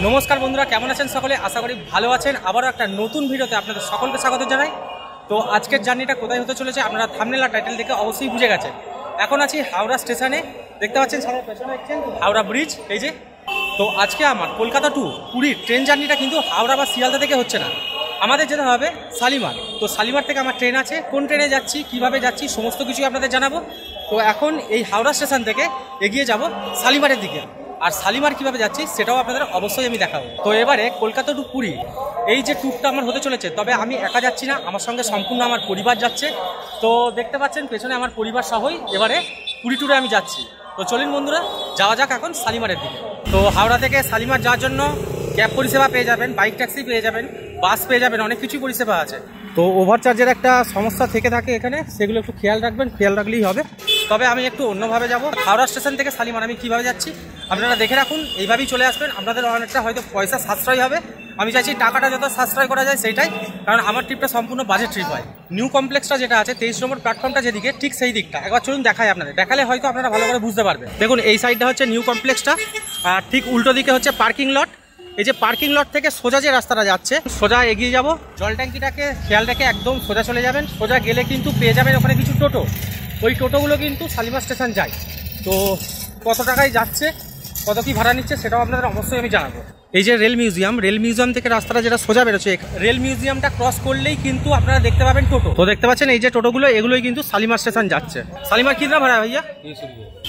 নমস্কার বন্ধুরা, কেমন আছেন সকলে? আশা করি ভালো আছেন। আবারও একটা নতুন ভিডিওতে আপনাদের সকলকে স্বাগত জানাই। তো আজকের জার্নিটা কোথায় হতে চলেছে আপনারা থাম্বনেল আর টাইটেল দেখে অবশ্যই বুঝে গেছেন। এখন আছি হাওড়া স্টেশনে, দেখতে পাচ্ছেন সামনে পেছনে দেখছেন হাওড়া ব্রিজ, এই যে। তো আজকে আমার কলকাতা টু পুরীর ট্রেন জার্নিটা কিন্তু হাওড়া বা শিয়ালদা থেকে হচ্ছে না, আমাদের যেতে হবে শালিমার। তো শালিমার থেকে আমার ট্রেন আছে, কোন ট্রেনে যাচ্ছি, কিভাবে যাচ্ছি, সমস্ত কিছুই আপনাদের জানাবো। তো এখন এই হাওড়া স্টেশন থেকে এগিয়ে যাব শালিমারের দিকে, আর শালিমার কীভাবে যাচ্ছি সেটাও আপনাদের অবশ্যই আমি দেখাবো। তো এবারে কলকাতা টু পুরী এই যে ট্যুরটা আমার হতে চলেছে, তবে আমি একা যাচ্ছি না, আমার সঙ্গে সম্পূর্ণ আমার পরিবার যাচ্ছে। তো দেখতে পাচ্ছেন পেছনে আমার পরিবার সহই এবারে পুরী ট্যুরে আমি যাচ্ছি। তো চলুন বন্ধুরা, যাওয়া যাক এখন শালিমারের দিকে। তো হাওড়া থেকে শালিমার যাওয়ার জন্য ক্যাব পরিষেবা পেয়ে যাবেন, বাইক ট্যাক্সি পেয়ে যাবেন, বাস পেয়ে যাবেন, অনেক কিছুই পরিষেবা আছে। তো ওভারচার্জের একটা সমস্যা থেকে থাকে এখানে, সেগুলো একটু খেয়াল রাখবেন, খেয়াল রাখলেই হবে। তবে আমি একটু অন্যভাবে যাব। হাওড়া স্টেশন থেকে শালিমার আমি কীভাবে যাচ্ছি আপনারা দেখে রাখুন, এইভাবেই চলে আসবেন, আপনাদের অনেকটা হয়তো পয়সা সাশ্রয় হবে। আমি চাইছি টাকাটা যত সাশ্রয় করা যায় সেইটাই, কারণ আমার ট্রিপটা সম্পূর্ণ বাজেট ট্রিপ হয়। নিউ কমপ্লেক্সটা যেটা আছে 23 নম্বর প্ল্যাটফর্মটা যেদিকে, ঠিক সেই দিকটা একবার চলুন দেখাই আপনাদের, দেখালে হয়তো আপনারা ভালো করে বুঝতে পারবেন। দেখুন এই সাইডটা হচ্ছে নিউ কমপ্লেক্সটা, আর ঠিক উল্টো দিকে হচ্ছে পার্কিং লট। এই যে পার্কিং লট থেকে সোজা যে রাস্তাটা যাচ্ছে, সোজা এগিয়ে যাব, জল ট্যাঙ্কিটাকে খেয়াল রেখে একদম সোজা চলে যাবেন। সোজা গেলে কিন্তু পেয়ে যাবেন ওখানে কিছু টোটো, ওই টোটোগুলো কিন্তু শালিমার স্টেশন যায়। তো কত টাকায় যাচ্ছে, কত কি ভাড়া নিচ্ছে সেটাও আপনাদের অবশ্যই আমি জানাবো। এই যে রেল মিউজিয়াম থেকে রাস্তাটা যেটা সোজা বেরোচ্ছে, রেল মিউজিয়ামটা ক্রস করলেই কিন্তু আপনারা দেখতে পাবেন টোটো। তো দেখতে পাচ্ছেন এই যে টোটোগুলো, এগুলোই কিন্তু শালিমার স্টেশন যাচ্ছে। শালিমার কি দাম ভাড়া ভাইয়া?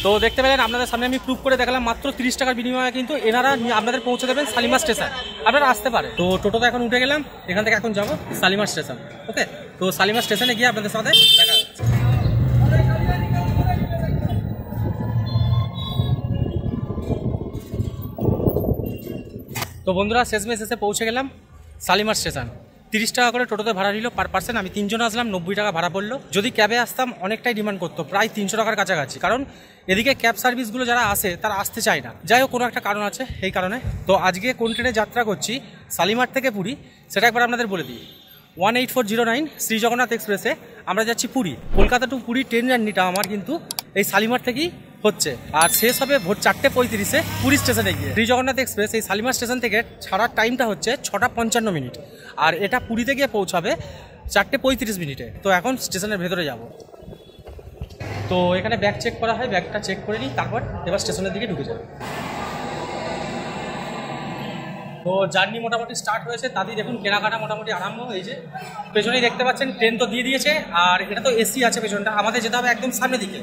তো দেখতে পেলেন, আপনাদের সামনে আমি প্রুভ করে দেখালাম, মাত্র 30 টাকার বিনিময়ে কিন্তু এনারা আপনাদের পৌঁছে দেবেন শালিমার স্টেশন। আপনারা আসতে পারে। তো টোটোতে এখন উঠে গেলাম, এখান থেকে এখন যাবো শালিমার স্টেশন। ওকে, তো শালিমার স্টেশনে গিয়ে আপনাদের সাথে দেখা হচ্ছে। তো বন্ধুরা, শেষমেশ এসে পৌঁছে গেলাম শালিমার স্টেশন। 30 টাকা করে টোটোতে ভাড়া নিল পার পার্সন। আমি 3 জন আসলাম, 90 টাকা ভাড়া পড়লো। যদি ক্যাবে আসতাম অনেকটাই ডিমান্ড করতো, প্রায় 300 টাকার কাছাকাছি, কারণ এদিকে ক্যাব সার্ভিসগুলো যারা আসে তারা আসতে চায় না। যাই হোক, কোনো একটা কারণ আছে, এই কারণে। তো আজকে কোন ট্রেনে যাত্রা করছি শালিমার থেকে পুরী সেটা একবার আপনাদের বলে দিই। 18409 শ্রী জগন্নাথ এক্সপ্রেসে আমরা যাচ্ছি পুরী। কলকাতা টু পুরী ট্রেন জার্নিটা আমার কিন্তু এই শালিমার থেকেই হচ্ছে, আর শেষ হবে ভোর 4:35 পুরী স্টেশনে গিয়ে। শ্রী জগন্নাথ এক্সপ্রেস এই শালিমার স্টেশন থেকে ছাড়ার টাইমটা হচ্ছে 6:55, আর এটা পুরীতে গিয়ে পৌঁছাবে 4:35। তো এখন স্টেশনের ভেতরে যাব। তো এখানে ব্যাগ চেক করা হয়, ব্যাগটা চেক করে নিই, তারপর এবার স্টেশনের দিকে ঢুকে যাবে। তো জার্নি মোটামুটি স্টার্ট হয়েছে, তাদের দেখুন কেনাকাটা মোটামুটি আরম্ভ। এই যে পেছনেই দেখতে পাচ্ছেন ট্রেন তো দিয়ে দিয়েছে, আর এটা তো এসি আছে পেছনটা। আমাদের যেতে হবে একদম সামনের দিকে।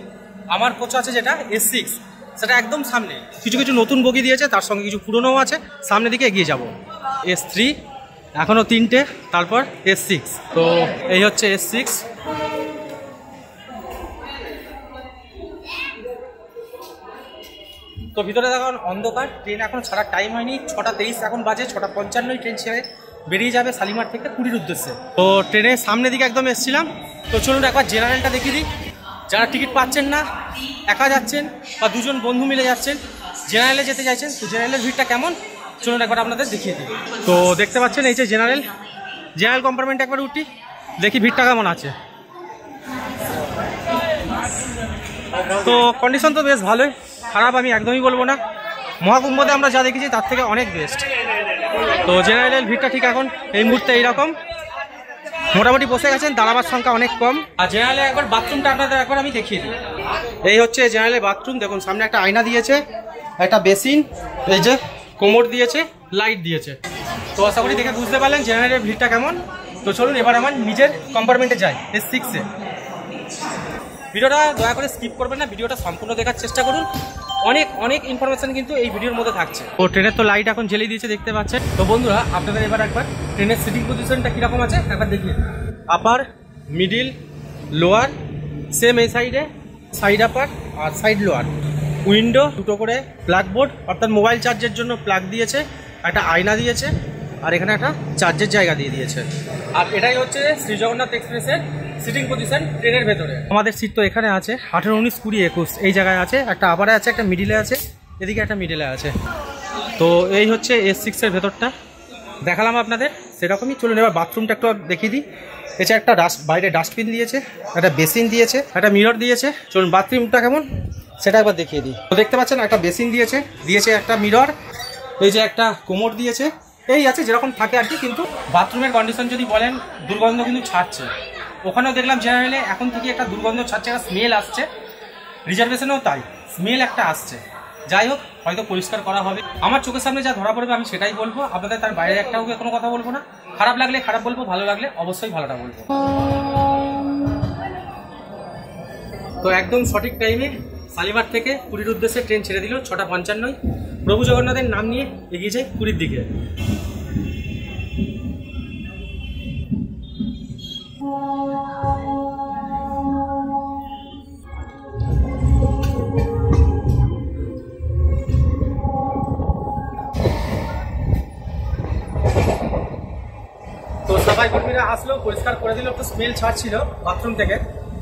আমার কোচ আছে যেটা S6, সেটা একদম সামনে। কিছু কিছু নতুন বগি দিয়েছে, তার সঙ্গে কিছু পুরনোও আছে। সামনের দিকে এগিয়ে যাব। S3 এখনও 3টে, তারপর S6। তো এই হচ্ছে S6। তো ভিতরে দেখুন অন্ধকার, ট্রেন এখন ছাড়ার টাইম হয়নি। 6:23 এখন বাজে, 6:55 ট্রেন ছেড়ে বেরিয়ে যাবে শালিমার থেকে পুরীর উদ্দেশ্যে। তো ট্রেনের সামনের দিকে একদম এসেছিলাম। তো চলুন একবার জেনারেলটা দেখিয়ে দিই। যারা টিকিট পাচ্ছেন না, একা যাচ্ছেন বা দুজন বন্ধু মিলে যাচ্ছেন, জেনারেলে যেতে চাইছেন, তো জেনারেলের ভিড়টা কেমন চলুন একবার আপনাদের দেখিয়ে দিই। তো দেখতে পাচ্ছেন এই যে জেনারেল কম্পার্টমেন্টে একবার উঠি, দেখি ভিড়টা কেমন আছে। তো কন্ডিশন তো বেশ ভালোই, খারাপ আমি একদমই বলবো না। মহাকুম্ভতে আমরা যা দেখেছি তার থেকে অনেক বেস্ট। তো জেনারেলের ভিড়টা ঠিক এখন এই মুহূর্তে এইরকম, মোটামুটি বসে গেছেন, দাঁড়াবার সংখ্যা অনেক কম। আর জেনারেলে একবার বাথরুমটা আপনাদের একবার আমি দেখিয়ে দিই। এই হচ্ছে জেনারেলের বাথরুম। দেখুন সামনে একটা আয়না দিয়েছে, একটা বেসিন, এই যে কোমর দিয়েছে, লাইট দিয়েছে। তো আশা করি দেখে বুঝতে পারলেন জেনারেলের ভিড়টা কেমন। তো চলুন এবার আমার নিজের কম্পার্টমেন্টে যাই, S6-এ। ভিডিওটা দয়া করে স্কিপ করবেন না, ভিডিওটা সম্পূর্ণ দেখার চেষ্টা করুন। অনেক ইনফরমেশন কিন্তু এই ভিডিওর মধ্যে থাকছে। ও ট্রেনের তো লাইট এখন জ্বেলে দিয়েছে, দেখতে পাচ্ছেন। তো বন্ধুরা, আপনাদের এবার একবার ট্রেনের সিটিং পজিশনটা কীরকম আছে একবার দেখিয়ে। আপার, মিডিল, লোয়ার, সেম এই সাইডে, সাইড আপার আর সাইড লোয়ার। উইন্ডো দুটো করে, প্লাগবোর্ড অর্থাৎ মোবাইল চার্জের জন্য প্লাগ দিয়েছে, একটা আয়না দিয়েছে, আর এখানে একটা চার্জের জায়গা দিয়ে দিয়েছে। আর এটাই হচ্ছে শ্রী জগন্নাথ এক্সপ্রেসের সিটিং পজিশন ট্রেনের ভেতরে। আমাদের সিট তো এখানে আছে 18, 19, 20, 21 এই জায়গায় আছে, একটা আপারে আছে, একটা মিডিলে আছে, এদিকে একটা মিডিলে আছে। তো এই হচ্ছে S6-এর ভেতরটা দেখালাম আপনাদের, সেরকমই। চলুন এবার বাথরুমটা একটু দেখিয়ে দিই। এছাড়া একটা বাইরে ডাস্টবিন দিয়েছে, একটা বেসিন দিয়েছে, একটা মিরর দিয়েছে। চলুন বাথরুমটা কেমন সেটা একবার দেখিয়ে দিই। তো দেখতে পাচ্ছেন একটা বেসিন দিয়েছে একটা মিরর, এই যে একটা কোমর দিয়েছে, এই আছে যেরকম থাকে আর কি, কিন্তু বাথরুমের কন্ডিশন যদি বলেন দুর্গন্ধ কিন্তু ছাড়ছে। ওখানেও দেখলাম জেনারেলে এখন থেকে একটা দুর্গন্ধ ছাড়ছে, একটা স্মেল আসছে, রিজার্ভেশনেও তাই স্মেল একটা আসছে। যাই হোক, হয়তো পরিষ্কার করা হবে। আমার চোখের সামনে যা ধরা পড়বে আমি সেটাই বলবো, আপনাদের তার বাইরে একটাও কোনো কথা বলবো না। খারাপ লাগলে খারাপ বলবো, ভালো লাগলে অবশ্যই ভালোটা বলবো। তো একদম সঠিক টাইমে শালিমার থেকে পুরীর উদ্দেশ্যে ট্রেন ছেড়ে দিল 6:55। প্রভু জগন্নাথের নাম নিয়ে এগিয়ে যায় পুরীর দিকে। তো সবাই কর্মীরা আসলো, পরিষ্কার করে দিল, একটু স্মেল ছাড়ছিল বাথরুম থেকে,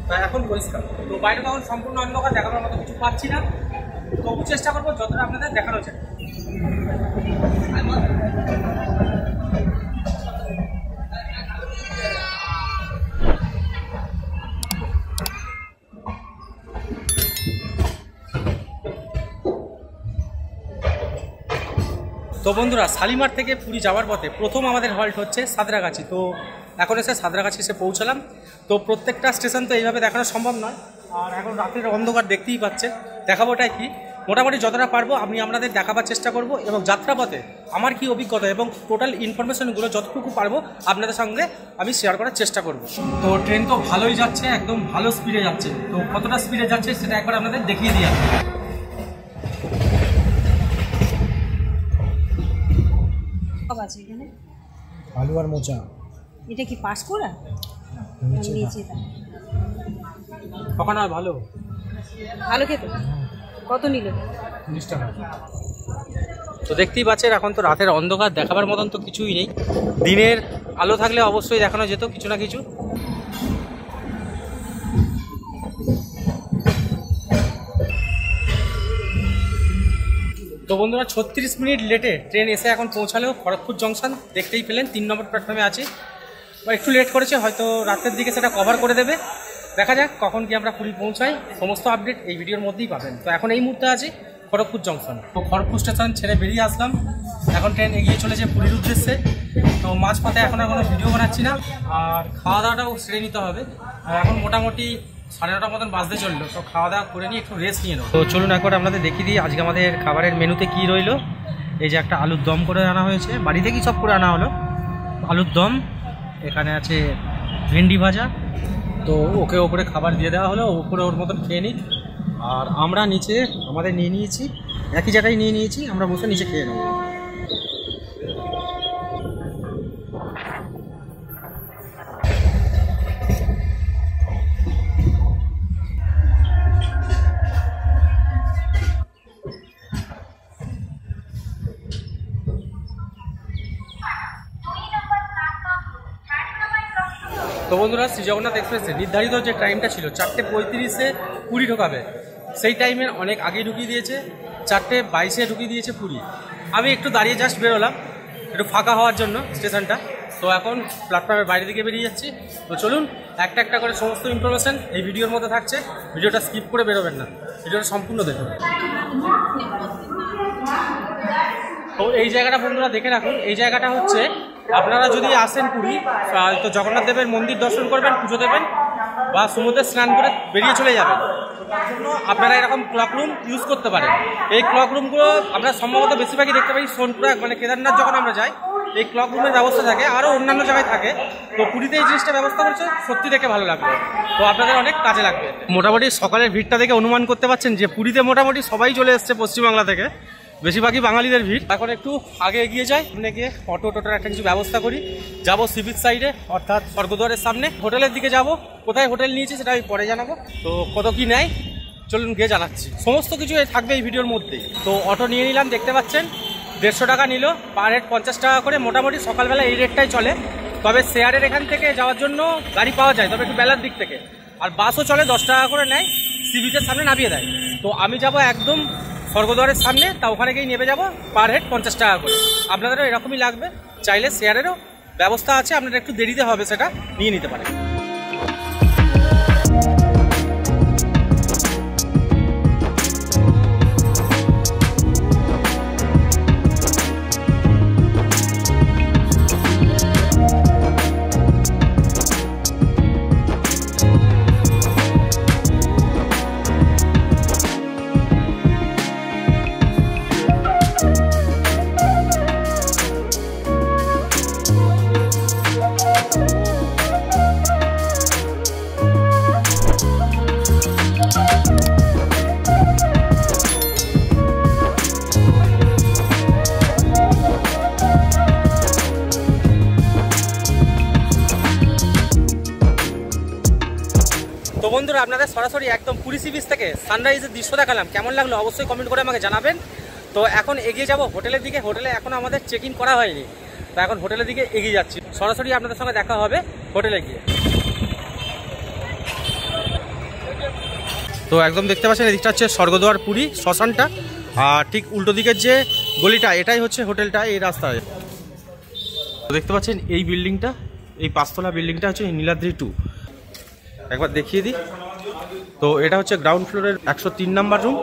তাই এখন পরিষ্কার। তো বাইরে তখন সম্পূর্ণ অন্ধকার, দেখানোর মতো কিছু পাচ্ছি না, তবু চেষ্টা করবো যতটা আপনাদের দেখানো যায়। তো বন্ধুরা, শালিমার থেকে পুরী যাওয়ার পথে প্রথম আমাদের হল্ট হচ্ছে সাঁতরাগাছি। তো এখন এসে সাঁতরাগাছি এসে পৌঁছালাম। তো প্রত্যেকটা স্টেশন তো এইভাবে দেখানো সম্ভব নয়, আর এখন রাতের অন্ধকার দেখতেই পাচ্ছেন। দেখাবোটাই কি, মোটামুটি যতটা পারবো আমি আপনাদের দেখাবার চেষ্টা করব, এবং যাত্রাপথে আমার কি অভিজ্ঞতা এবং টোটাল ইনফরমেশনগুলো যতটুকু পারবো আপনাদের সঙ্গে আমি শেয়ার করার চেষ্টা করব। তো ট্রেন তো ভালোই যাচ্ছে, একদম ভালো স্পিডে যাচ্ছে। তো কতটা স্পিডে যাচ্ছে সেটা একবার আপনাদের দেখিয়ে দিয়ে আসবো। আছে এখানে আলু আর মোচা। এটা কি পাস করা নিচে? কখন আর ভালো ভালো খেতে কত নিল? 30 টাকা। তো দেখতেই পাচ্ছেন এখন তো রাতের অন্ধকার, দেখাবার মতন তো কিছুই নেই। দিনের আলো থাকলে অবশ্যই দেখানো যেত কিছু না কিছু। তো বন্ধুরা, 36 মিনিট লেটে ট্রেন এসে এখন পৌঁছালেও খড়গপুর জংশন দেখতেই পেলেন 3 নম্বর প্ল্যাটফর্মে আছে। একটু লেট করেছে, হয়তো রাতের দিকে সেটা কভার করে দেবে। দেখা যাক কখন কি আমরা পুরী পৌঁছাই, সমস্ত আপডেট এই ভিডিওর মধ্যেই পাবেন। তো এখন এই মুহূর্তে আছি খড়গপুর জংশন। তো খড়গপুর স্টেশন ছেড়ে বেরিয়ে আসলাম, এখন ট্রেন এগিয়ে চলেছে পুরীর উদ্দেশ্যে। তো মাঝপথে এখন আর কোনো ভিডিও বানাচ্ছি না, আর খাওয়া দাওয়াটাও সেরে নিতে হবে। আর এখন মোটামুটি 9:30 মতন বাজতে চললো। তো খাওয়া দাওয়া করে নিয়ে একটু রেস্ট নিয়ে নেবো। তো চলুন একবার আপনাদের দেখিয়ে দিই আজকে আমাদের খাবারের মেনুতে কী রইলো। এই যে একটা আলুর দম করে আনা হয়েছে, বাড়ি থেকেই সব করে আনা হলো। আলুর দম, এখানে আছে ভেন্ডি ভাজা। তো ওকে ওপরে খাবার দিয়ে দেওয়া হলো, ওপরে ওর মতন খেয়ে নিই। আর আমরা নিচে আমাদের নিয়ে নিয়েছি, একই জায়গায় নিয়ে নিয়েছি, আমরা বসে নিচে খেয়ে নেব। তো বন্ধুরা, শ্রী জগন্নাথ এক্সপ্রেসে নির্ধারিত যে টাইমটা ছিল 4:35-এ পুরী ঢোকাবে, সেই টাইমের অনেক আগেই ঢুকিয়ে দিয়েছে। 4:22-এ ঢুকিয়ে দিয়েছে পুরী। আমি একটু দাঁড়িয়ে জাস্ট বেরোলাম একটু ফাঁকা হওয়ার জন্য স্টেশনটা। তো এখন প্ল্যাটফর্মের বাইরে দিকে বেরিয়ে যাচ্ছি। তো চলুন একটা একটা করে সমস্ত ইনফরমেশান এই ভিডিওর মধ্যে থাকছে, ভিডিওটা স্কিপ করে বেরোবেন না, ভিডিওটা সম্পূর্ণ দেখুন। তো এই জায়গাটা বন্ধুরা দেখে রাখুন, এই জায়গাটা হচ্ছে আপনারা যদি আসেন পুরী, তো জগন্নাথ দেবের মন্দির দর্শন করবেন, পুজো দেবেন বা সমুদ্রে স্নান করে বেরিয়ে চলে যাবেন, তার জন্য আপনারা এরকম ক্লক রুম ইউজ করতে পারেন। এই ক্লক রুমগুলো আমরা সম্ভবত বেশিরভাগই দেখতে পাই সোনপুরা, মানে কেদারনাথ যখন আমরা যাই এই ক্লক রুমের ব্যবস্থা থাকে, আরও অন্যান্য জায়গায় থাকে। তো পুরীতে এই জিনিসটা ব্যবস্থা করেছে, সত্যি দেখে ভালো লাগবে। তো আপনাদের অনেক কাজে লাগবে। মোটামুটি সকালের ভিড়টা দেখে অনুমান করতে পারছেন যে পুরীতে মোটামুটি সবাই চলে এসছে পশ্চিমবাংলা থেকে, বেশিরভাগই বাঙালিদের ভিড়। এখন একটু আগে এগিয়ে যাই, ওখানে গিয়ে টোটোর একটা কিছু ব্যবস্থা করি, যাবো সি বিচ সাইডে অর্থাৎ স্বর্গদ্বারের সামনে। হোটেলের দিকে যাব, কোথায় হোটেল নিয়েছি সেটা আমি পরে জানাবো। তো কত কি নেয় চলুন গিয়ে জানাচ্ছি, সমস্ত কিছু থাকবে এই ভিডিওর মধ্যেই। তো অটো নিয়ে নিলাম, দেখতে পাচ্ছেন 150 টাকা নিল, পার হেড 50 টাকা করে। মোটামুটি সকালবেলা এই রেটটাই চলে, তবে শেয়ারের এখান থেকে যাওয়ার জন্য গাড়ি পাওয়া যায়, তবে একটু বেলার দিক থেকে। আর বাসও চলে, 10 টাকা করে নেয়, সি বিচের সামনে নামিয়ে দেয়। তো আমি যাব একদম স্বর্গদ্বারের সামনে, তা ওখানে গিয়ে নেমে যাবো, পার হেড 50 টাকা করে। আপনাদেরও এরকমই লাগবে, চাইলে শেয়ারেরও ব্যবস্থা আছে, আপনারা একটু দেরিতে হবে সেটা নিয়ে নিতে পারেন। বন্ধুরা আপনাদের সরাসরি একদম পুরী সি বিচ থেকে সানরাইজের দৃশ্য দেখালাম, কেমন লাগলো অবশ্যই কমেন্ট করে আমাকে জানাবেন। তো এখন এগিয়ে যাব হোটেলের দিকে। হোটেলে এখন আমাদের চেক ইন করা হয়নি, তো এখন হোটেলের দিকে এগিয়ে যাচ্ছি। সরাসরি আপনাদের সঙ্গে দেখা হবে হোটেলে গিয়ে। তো একদম দেখতে পাচ্ছেন এদিকটা হচ্ছে স্বর্গদ্বার পুরী শ্মশানটা, আর ঠিক উল্টো দিকের যে গলিটা এটাই হচ্ছে হোটেলটা এই রাস্তায়। তো দেখতে পাচ্ছেন এই বিল্ডিংটা, এই 5 তলা বিল্ডিংটা হচ্ছে নীলাদ্রি 2। একবার দেখিয়ে দিই। তো এটা হচ্ছে গ্রাউন্ড ফ্লোরের 103 নাম্বার রুম।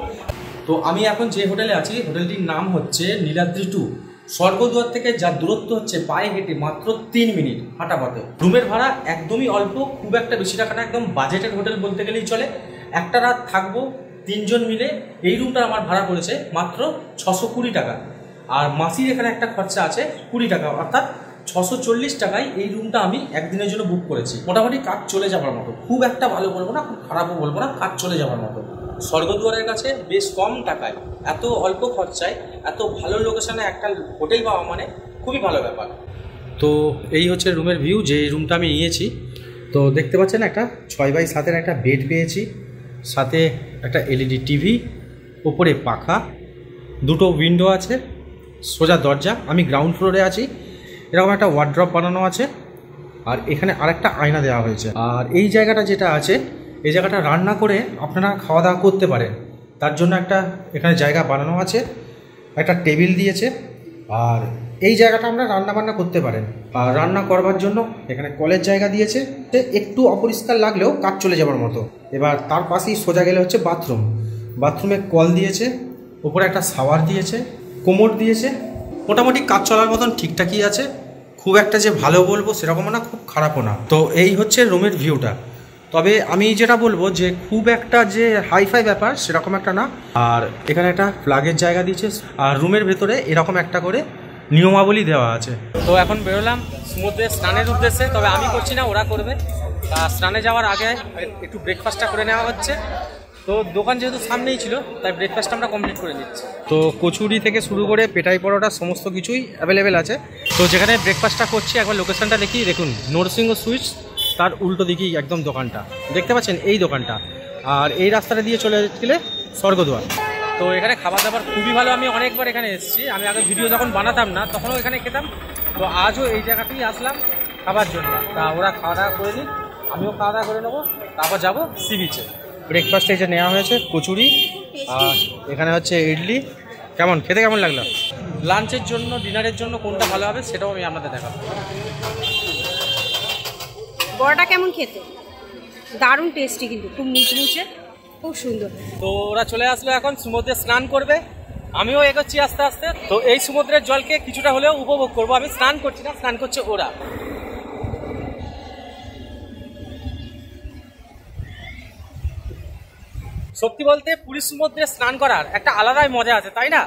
তো আমি এখন যে হোটেলে আছি হোটেলটির নাম হচ্ছে নীলাদ্রি 2। স্বর্গদ্বার থেকে যার দূরত্ব হচ্ছে পায়ে হেঁটে মাত্র 3 মিনিট হাঁটা পথে। রুমের ভাড়া একদমই অল্প, খুব একটা বেশি টাকা না, একদম বাজেটের হোটেল বলতে গেলেই চলে। একটা রাত থাকবো 3 জন মিলে। এই রুমটা আমার ভাড়া পড়েছে মাত্র 620 টাকা। আর মাসির এখানে একটা খরচা আছে 20 টাকা, অর্থাৎ 640 টাকায় এই রুমটা আমি একদিনের জন্য বুক করেছি। মোটামুটি কাজ চলে যাওয়ার মতো, খুব একটা ভালো বলবো না, খুব খারাপও বলবো না, কাজ চলে যাওয়ার মতো। স্বর্গদ্বারের কাছে বেশ কম টাকায়, এত অল্প খরচায়, এত ভালো লোকেশনে একটা হোটেল পাওয়া মানে খুবই ভালো ব্যাপার। তো এই হচ্ছে রুমের ভিউ, যে রুমটা আমি নিয়েছি। তো দেখতে পাচ্ছেন একটা 6x7 একটা বেড পেয়েছি, সাথে একটা এলইডি টিভি, ওপরে পাখা, দুটো উইন্ডো আছে, সোজা দরজা। আমি গ্রাউন্ড ফ্লোরে আছি। এরকম একটা ওয়ার্ড্রপ বানানো আছে, আর এখানে আরেকটা আয়না দেওয়া হয়েছে। আর এই জায়গাটা যেটা আছে, এই জায়গাটা রান্না করে আপনারা খাওয়া দাওয়া করতে পারেন, তার জন্য একটা এখানে জায়গা বানানো আছে, একটা টেবিল দিয়েছে। আর এই জায়গাটা আমরা রান্না বান্না করতে পারেন। আর রান্না করবার জন্য এখানে কলের জায়গা দিয়েছে, একটু অপরিষ্কার লাগলেও কাজ চলে যাবার মতো। এবার তার পাশেই সোজা গেলে হচ্ছে বাথরুম। বাথরুমে কল দিয়েছে, উপরে একটা শাওয়ার দিয়েছে, কোমোড দিয়েছে। মোটামুটি কাজ চলার মতন ঠিকঠাকই আছে, খুব একটা যে ভালো বলবো সেরকমও না, খুব খারাপও না। তো এই হচ্ছে রুমের ভিউটা। তবে আমি যেটা বলবো যে খুব একটা যে হাইফাই ব্যাপার সেরকম একটা না। আর এখানে একটা ফ্ল্যাগের জায়গা দিয়েছে, আর রুমের ভেতরে এরকম একটা করে নিয়মাবলী দেওয়া আছে। তো এখন বেরোলাম সমুদ্রে স্নানের উদ্দেশ্যে, তবে আমি করছি না, ওরা করবে। স্নানে যাওয়ার আগে একটু ব্রেকফাস্টটা করে নেওয়া হচ্ছে। তো দোকান যেহেতু সামনেই ছিল, তাই ব্রেকফাস্ট আমরা কমপ্লিট করে নিচ্ছি। তো কচুরি থেকে শুরু করে পেটাই পরোটা সমস্ত কিছুই অ্যাভেলেবেল আছে। তো যেখানে ব্রেকফাস্টটা করছি একবার লোকেশনটা দেখি, দেখুন নরসিংহ সুইটস, তার উল্টো দিকেই একদম দোকানটা দেখতে পাচ্ছেন, এই দোকানটা। আর এই রাস্তাটা দিয়ে চলে গেলে স্বর্গদ্বার। তো এখানে খাবার দাবার খুবই ভালো। আমি অনেকবার এখানে এসেছি, আমি আগে ভিডিও যখন বানাতাম না তখনও এখানে খেতাম। তো আজও এই জায়গাতেই আসলাম খাবার জন্য। তা ওরা খাওয়া দাওয়া করে নিই, আমিও খাওয়া দাওয়া করে নেবো, তারপর যাবো সি বিচে। ব্রেকফাস্টে যে নেওয়া হয়েছে কচুরি, আর এখানে হচ্ছে ইডলি। কেমন খেতে, কেমন লাগলো? লাঞ্চের জন্য ডিনারের জন্য কোনটা ভালো হবে সেটাও আমি আপনাদের দেখাবো। বড়াটা কেমন খেতে? দারুণ টেস্টি, কিন্তু খুব মুচমুচে, খুব সুন্দর। তো ওরা চলে আসলো, এখন সমুদ্রে স্নান করবে, আমিও এগোচ্ছি আস্তে আস্তে। তো এই সমুদ্রের জলকে কিছুটা হলেও উপভোগ করবো। আমি স্নান করছি না, স্নান করছে ওরা। সত্যি বলতে পুরী সমুদ্রে স্নান করার একটা আলাদাই মজা আছে, তাই না?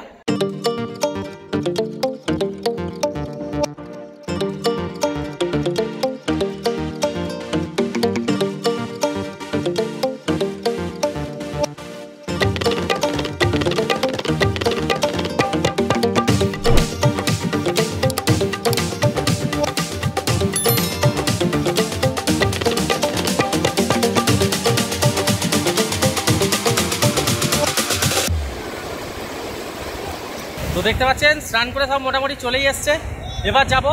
তো দেখতে পাচ্ছেন স্নান করে সব মোটামুটি চলেই এসছে। এবার যাব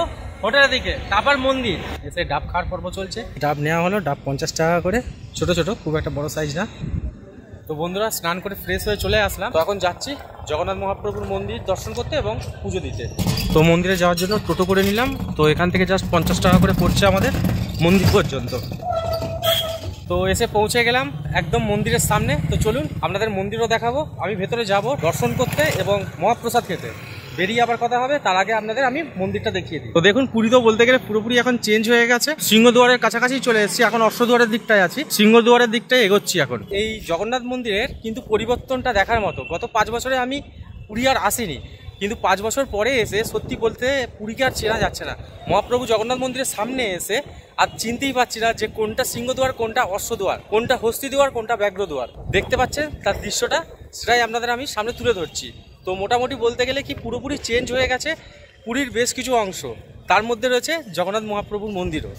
হোটেলের দিকে, তারপর মন্দির। এসে ডাব খাওয়ার পর্ব চলছে। ডাব নেওয়া হলো, ডাব 50 টাকা করে, ছোট ছোট, খুব একটা বড় সাইজ না। তো বন্ধুরা স্নান করে ফ্রেশ হয়ে চলে আসলাম। তো এখন যাচ্ছি জগন্নাথ মহাপ্রভুর মন্দির দর্শন করতে এবং পুজো দিতে। তো মন্দিরে যাওয়ার জন্য টোটো করে নিলাম। তো এখান থেকে জাস্ট 50 টাকা করে পড়ছে আমাদের মন্দির পর্যন্ত। তো এসে পৌঁছে গেলাম একদম মন্দিরের সামনে। তো চলুন আপনাদের মন্দিরও দেখাবো। আমি ভেতরে যাব দর্শন করতে এবং মহাপ্রসাদ খেতে। বেরিয়ে আবার কথা হবে, তার আগে আপনাদের আমি মন্দিরটা দেখিয়ে দিই। তো দেখুন পুরী তো বলতে গেলে পুরোপুরি এখন চেঞ্জ হয়ে গেছে। সিংহদুয়ারের কাছাকাছি চলে এসেছি, এখন অশ্বদুয়ারের দিকটায় আছি, সিংহদুয়ারের দিকটায় এগোচ্ছি এখন। এই জগন্নাথ মন্দিরের কিন্তু পরিবর্তনটা দেখার মতো। গত 5 বছরে আমি পুরী আর আসিনি, কিন্তু 5 বছর পরে এসে সত্যি বলতে পুরীকে আর চেনা যাচ্ছে না। মহাপ্রভু জগন্নাথ মন্দিরের সামনে এসে আর চিনতেই পারছি না যে কোনটা সিংহদুয়ার, কোনটা অশ্বদুয়ার, কোনটা হস্তিদুয়ার, কোনটা ব্যাঘ্রদুয়ার। দেখতে পাচ্ছেন তার দৃশ্যটা, সেটাই আপনাদের আমি সামনে তুলে ধরছি। তো মোটামুটি বলতে গেলে কি পুরোপুরি চেঞ্জ হয়ে গেছে পুরীর বেশ কিছু অংশ, তার মধ্যে রয়েছে জগন্নাথ মহাপ্রভুর মন্দিরও।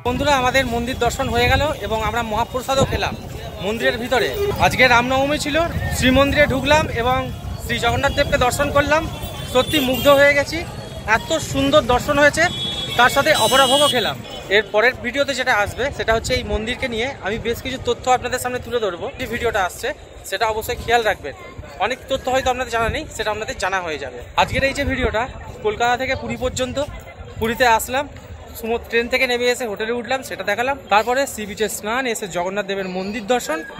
বন্ধুরা আমাদের মন্দির দর্শন হয়ে গেল এবং আমরা মহাপ্রসাদও খেলাম মন্দিরের ভিতরে। আজকে রামনবমী ছিল, শ্রীমন্দিরে ঢুকলাম এবং শ্রী জগন্নাথ দেবকে দর্শন করলাম। সত্যি মুগ্ধ হয়ে গেছি, এত সুন্দর দর্শন হয়েছে, তার সাথে অপরাভোগও খেলাম। এর পরের ভিডিওতে যেটা আসবে সেটা হচ্ছে এই মন্দিরকে নিয়ে আমি বেশ কিছু তথ্য আপনাদের সামনে তুলে ধরবো। যে ভিডিওটা আসছে সেটা অবশ্যই খেয়াল রাখবেন, অনেক তথ্য হয়তো আপনাদের জানা নেই, সেটা আপনাদের জানা হয়ে যাবে। আজকের এই যে ভিডিওটা কলকাতা থেকে পুরী পর্যন্ত, পুরীতে আসলাম, ট্রেন থেকে নেমে এসে হোটেলে উঠলাম, সেটা দেখালাম। তারপরে সি বিচের স্নান, এসে জগন্নাথ দেবের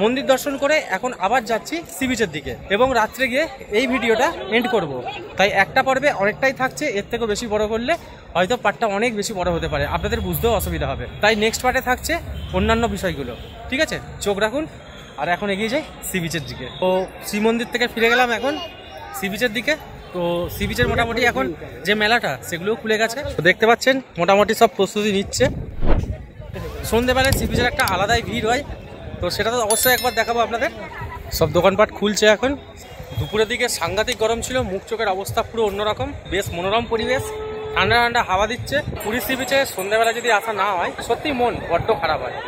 মন্দির দর্শন করে এখন আবার যাচ্ছি সি বিচের দিকে এবং রাত্রে গিয়ে এই ভিডিওটা এন্ড করব। তাই একটা পর্বে অনেকটাই থাকছে, এর থেকেও বেশি বড় করলে হয়তো পার্টটা অনেক বেশি বড় হতে পারে, আপনাদের বুঝতেও অসুবিধা হবে। তাই নেক্সট পার্টে থাকছে অন্যান্য বিষয়গুলো, ঠিক আছে? চোখ রাখুন। আর এখন এগিয়ে যাই সি বিচের দিকে। তো শ্রী মন্দির থেকে ফিরে গেলাম এখন সি বিচের দিকে। তো সি বিচের মোটামুটি এখন যে মেলাটা সেগুলোও খুলে গেছে, তো দেখতে পাচ্ছেন মোটামুটি সব প্রস্তুতি নিচ্ছে। সন্ধ্যেবেলায় সি বিচের একটা আলাদাই ভিড় হয়, তো সেটা তো অবশ্যই একবার দেখাবো আপনাদের। সব দোকানপাট খুলছে এখন। দুপুরের দিকে সাংঘাতিক গরম ছিল, মুখ চোখের অবস্থা পুরো অন্যরকম, বেশ মনোরম পরিবেশ, ঠান্ডা ঠান্ডা হাওয়া দিচ্ছে। পুরী সি বিচে সন্ধ্যেবেলা যদি আসা না হয় সত্যি মন বড্ড খারাপ হয়।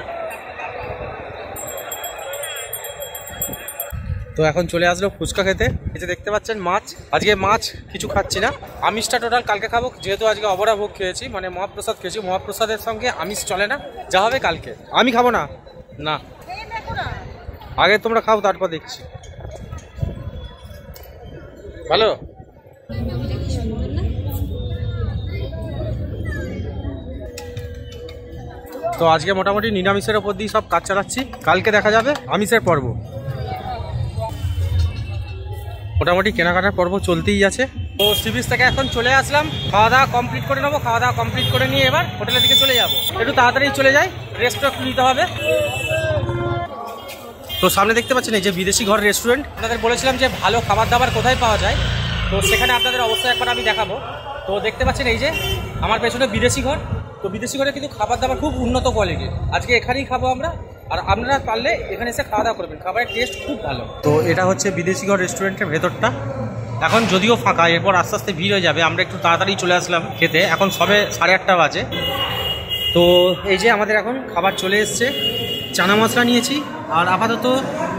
তো এখন চলে আসলো ফুচকা খেতে। এই যে দেখতে পাচ্ছেন মাছ, আজকে মাছ কিছু খাচ্ছি না, আমিষটা টোটাল কালকে খাবো, যেহেতু আজকে অবরাভোগ খেয়েছি, মানে মহাপ্রসাদ খেয়েছি। মহাপ্রসাদের সঙ্গে আমিষ চলে না, যা হবে কালকে। আমি খাবো না, না আগে তোমরা খাও তারপর দেখছি। ভালো তো আজকে মোটামুটি নিরামিষের ওপর দিয়ে সব কাজ চালাচ্ছি, কালকে দেখা যাবে আমিষের পর্ব। মোটামুটি কেনাকাটার পর্ব চলতেই আছে। তো সি বিচ থেকে এখন চলে আসলাম, খাওয়া দাওয়া কমপ্লিট করে নেবো। খাওয়া দাওয়া কমপ্লিট করে নিয়ে এবার হোটেলের দিকে চলে যাবো। একটু তাড়াতাড়ি চলে যাই, রেস্টটা একটু নিতে হবে। তো সামনে দেখতে পাচ্ছেন এই যে বিদেশি ঘর রেস্টুরেন্ট। আপনাদের বলেছিলাম যে ভালো খাবার দাবার কোথায় পাওয়া যায়, তো সেখানে আপনাদের অবশ্যই একবার আমি দেখাবো। তো দেখতে পাচ্ছেন এই যে আমার পেছনে বিদেশি ঘর। তো বিদেশি ঘরে কিন্তু খাবার দাবার খুব উন্নত কোয়ালিটির। আজকে এখানেই খাবো আমরা, আর আপনারা পারলে এখানে এসে খাওয়া দাওয়া করবেন, খাবারের টেস্ট খুব ভালো। তো এটা হচ্ছে বিদেশি ঘর রেস্টুরেন্টের ভেতরটা। এখন যদিও ফাঁকা, এরপর আস্তে আস্তে ভিড় হয়ে যাবে। আমরা একটু তাড়াতাড়ি চলে আসলাম খেতে, এখন সবে 8:30 বাজে। তো এই যে আমাদের এখন খাবার চলে এসছে, চানা মশলা নিয়েছি, আর আপাতত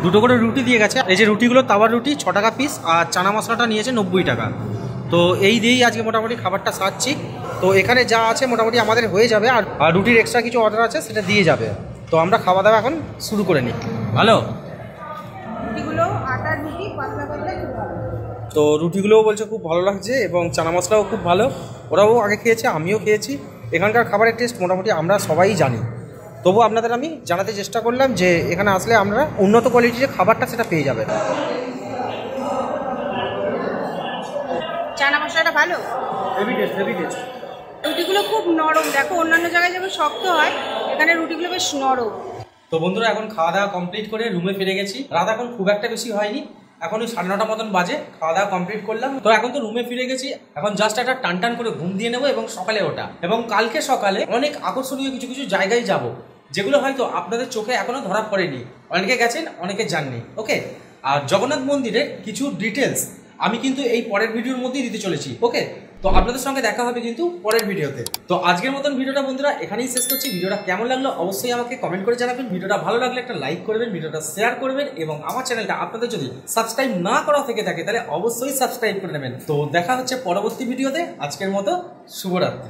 2টো করে রুটি দিয়ে গেছে। এই যে রুটিগুলো তাওয়ার রুটি 6 টাকা পিস, আর চানা মশলাটা নিয়েছে 90 টাকা। তো এই দিয়েই আজকে মোটামুটি খাবারটা সারছি। তো এখানে যা আছে মোটামুটি আমাদের হয়ে যাবে, আর রুটির এক্সট্রা কিছু অর্ডার আছে সেটা দিয়ে যাবে। তো আমরা খাওয়া দাওয়া এখন শুরু করে নিই। ভালো রুটিগুলো আটার রুটি, পাতলা পাতলা খুব ভালো। তো রুটিগুলোও বলছে খুব ভালো লাগছে এবং চানা মশলাও খুব ভালো। ওরাও আগে খেয়েছে, আমিও খেয়েছি। এখানকার খাবারের টেস্ট মোটামুটি আমরা সবাই জানি, তবু আপনাদের আমি জানাতে চেষ্টা করলাম যে এখানে আসলে আমরা উন্নত কোয়ালিটির যে খাবারটা সেটা পেয়ে যাবেন। চানা মশলাটা ভালো, হেভি টেস্ট, হেভি টেস্ট। রুটিগুলো খুব নরম, দেখো অন্যান্য জায়গায় যেমন শক্ত হয়, এখানে রুটিগুলো বেশ নরম। তো বন্ধুরা এখন খাওয়া দাওয়া কমপ্লিট করে রুমে ফিরে গেছি। রাত এখন খুব একটা বেশি হয়নি, এখন ওই 9:30 মতন বাজে। খাওয়া দাওয়া কমপ্লিট করলাম, তো এখন তো রুমে ফিরে গেছি। এখন জাস্ট একটা টান করে ঘুম দিয়ে নেবো এবং সকালে ওঠা, এবং কালকে সকালে অনেক আকর্ষণীয় কিছু কিছু জায়গায় যাব, যেগুলো হয়তো আপনাদের চোখে এখনো ধরা পড়েনি। অনেকে গেছেন, অনেকে যাননি। ওকে, আর জগন্নাথ মন্দিরের কিছু ডিটেলস আমি কিন্তু এই পরের ভিডিওর মধ্যেই দিতে চলেছি। ওকে, তো আপনাদের সঙ্গে দেখা হবে কিন্তু পরের ভিডিওতে। তো আজকের মতন ভিডিওটা বন্ধুরা এখানেই শেষ করছি। ভিডিওটা কেমন লাগলো অবশ্যই আমাকে কমেন্ট করে জানাবেন। ভিডিওটা ভালো লাগলে একটা লাইক করবেন, ভিডিওটা শেয়ার করবেন, এবং আমার চ্যানেলটা আপনাদের যদি সাবস্ক্রাইব না করা থেকে থাকে তাহলে অবশ্যই সাবস্ক্রাইব করে নেবেন। তো দেখা হচ্ছে পরবর্তী ভিডিওতে। আজকের মতো শুভরাত্রি।